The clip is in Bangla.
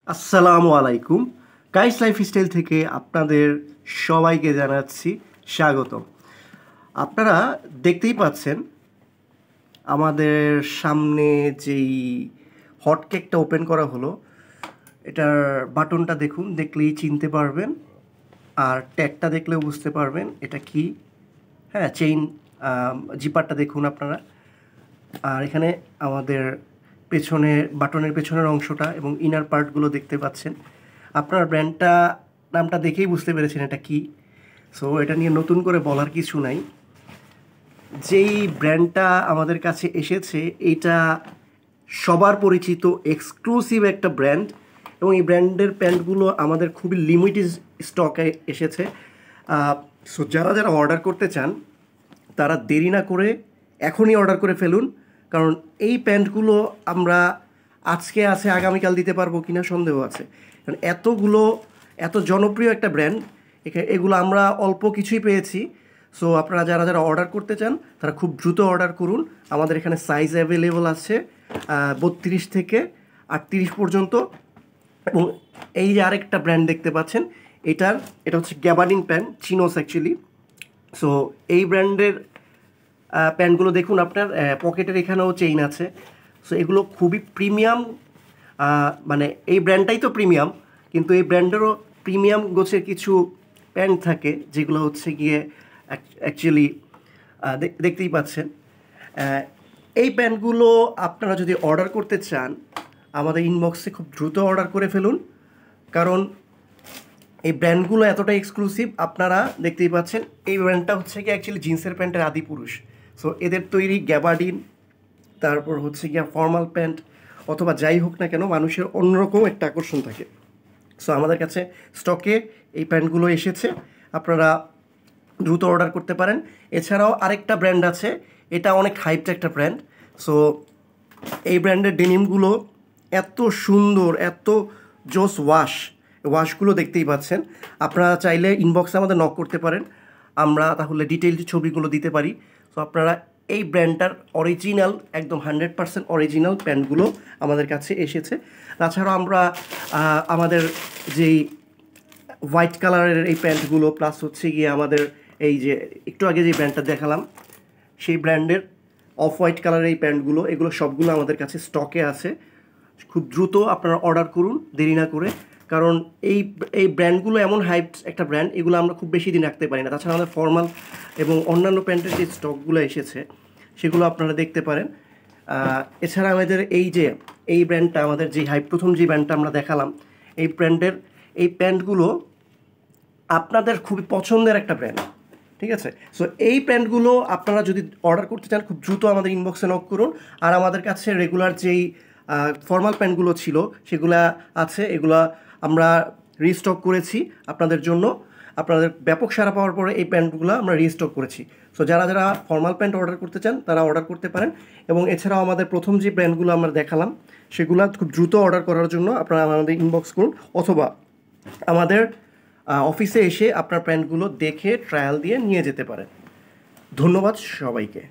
আসসালামু আলাইকুম। গাইস লাইফস্টাইল থেকে আপনাদের সবাইকে জানাচ্ছি স্বাগতম। আপনারা দেখতেই পাচ্ছেন আমাদের সামনে যেই হট কেকটা ওপেন করা হলো, এটার বাটনটা দেখুন, দেখলেই চিনতে পারবেন। আর ট্যাগটা দেখলেও বুঝতে পারবেন এটা কি। হ্যাঁ, চেইন জিপারটা দেখুন আপনারা। আর এখানে আমাদের পেছনের বাটনের পেছনের অংশটা এবং ইনার পার্টগুলো দেখতে পাচ্ছেন। আপনার ব্র্যান্ডটা নামটা দেখেই বুঝতে পেরেছেন এটা কি। সো এটা নিয়ে নতুন করে বলার কিছু নাই। যেই ব্র্যান্ডটা আমাদের কাছে এসেছে এটা সবার পরিচিত এক্সক্লুসিভ একটা ব্র্যান্ড, এবং এই ব্র্যান্ডের প্যান্টগুলো আমাদের খুবই লিমিটেড স্টকে এসেছে। সো যারা যারা অর্ডার করতে চান তারা দেরি না করে এখনই অর্ডার করে ফেলুন, কারণ এই প্যান্টগুলো আমরা আজকে আছে আগামীকাল দিতে পারবো কিনা সন্দেহ আছে। কারণ এত জনপ্রিয় একটা ব্র্যান্ড, এগুলো আমরা অল্প কিছুই পেয়েছি। সো আপনারা যারা যারা অর্ডার করতে চান তারা খুব দ্রুত অর্ডার করুন। আমাদের এখানে সাইজ অ্যাভেলেবল আছে 32 থেকে 38 পর্যন্ত। এবং এই যে আরেকটা ব্র্যান্ড দেখতে পাচ্ছেন, এটা হচ্ছে গ্যাবার্ডিন প্যান্ট, চিনোস অ্যাকচুয়ালি। সো এই ব্র্যান্ডের প্যান্টগুলো দেখুন, আপনার পকেটের এখানেও চেইন আছে। সো এগুলো খুবই প্রিমিয়াম, মানে এই ব্র্যান্ডটাই তো প্রিমিয়াম, কিন্তু এই ব্র্যান্ডেরও প্রিমিয়াম গোছের কিছু প্যান্ট থাকে যেগুলো হচ্ছে গিয়ে অ্যাকচুয়ালি দেখতেই পাচ্ছেন। এই প্যান্টগুলো আপনারা যদি অর্ডার করতে চান আমাদের ইনবক্সে খুব দ্রুত অর্ডার করে ফেলুন, কারণ এই ব্র্যান্ডগুলো এতটা এক্সক্লুসিভ। আপনারা দেখতেই পাচ্ছেন এই ব্র্যান্ডটা হচ্ছে কি অ্যাকচুয়ালি জিন্সের প্যান্টের আদি পুরুষ। সো এদের তৈরি গ্যাবার্ডিন, তারপর হচ্ছে গিয়া ফর্মাল প্যান্ট অথবা যাই হোক না কেন, মানুষের অন্যরকম একটা আকর্ষণ থাকে। সো আমাদের কাছে স্টকে এই প্যান্টগুলো এসেছে, আপনারা দ্রুত অর্ডার করতে পারেন। এছাড়াও আরেকটা ব্র্যান্ড আছে, এটা অনেক হাইপড একটা ব্র্যান্ড। সো এই ব্র্যান্ডের ডেনিমগুলো এত সুন্দর, এত জোস ওয়াশগুলো দেখতেই পাচ্ছেন। আপনারা চাইলে ইনবক্সে আমাদের নক করতে পারেন, আমরা তাহলে ডিটেইলড ছবিগুলো দিতে পারি। সো আপনারা এই ব্র্যান্ডটার অরিজিনাল, একদম 100% অরিজিনাল প্যান্টগুলো আমাদের কাছে এসেছে। তাছাড়াও আমরা আমাদের যেই হোয়াইট কালারের এই প্যান্টগুলো, প্লাস হচ্ছে গিয়ে আমাদের এই যে একটু আগে যে ব্র্যান্ডটা দেখালাম সেই ব্র্যান্ডের অফ হোয়াইট কালারের এই প্যান্টগুলো, এগুলো সবগুলো আমাদের কাছে স্টকে আছে। খুব দ্রুত আপনারা অর্ডার করুন, দেরি না করে, কারণ এই ব্র্যান্ডগুলো এমন হাইপ একটা ব্র্যান্ড, এগুলো আমরা খুব বেশি দিন রাখতে পারি না। তাছাড়া আমাদের ফর্মাল এবং অন্যান্য প্যান্টের যে স্টকগুলো এসেছে সেগুলো আপনারা দেখতে পারেন। এছাড়া আমাদের এই ব্র্যান্ডটা, আমাদের যে প্রথম যে ব্র্যান্ডটা আমরা দেখালাম, এই ব্র্যান্ডের এই প্যান্টগুলো আপনাদের খুবই পছন্দের একটা ব্র্যান্ড, ঠিক আছে। সো এই প্যান্টগুলো আপনারা যদি অর্ডার করতে চান খুব দ্রুত আমাদের ইনবক্সে নক করুন। আর আমাদের কাছে রেগুলার যেই ফর্মাল প্যান্টগুলো ছিল সেগুলা আছে, এগুলা আমরা রিস্টক করেছি আপনাদের জন্য। আপনাদের ব্যাপক সাড়া পাওয়ার পরে এই প্যান্টগুলো আমরা রিস্টক করেছি। সো যারা যারা ফর্মাল প্যান্ট অর্ডার করতে চান তারা অর্ডার করতে পারেন। এবং এছাড়াও আমাদের প্রথম যে ব্র্যান্ডগুলো আমরা দেখালাম সেগুলো খুব দ্রুত অর্ডার করার জন্য আপনারা আমাদের ইনবক্স করুন, অথবা আমাদের অফিসে এসে আপনার প্যান্টগুলো দেখে ট্রায়াল দিয়ে নিয়ে যেতে পারেন। ধন্যবাদ সবাইকে।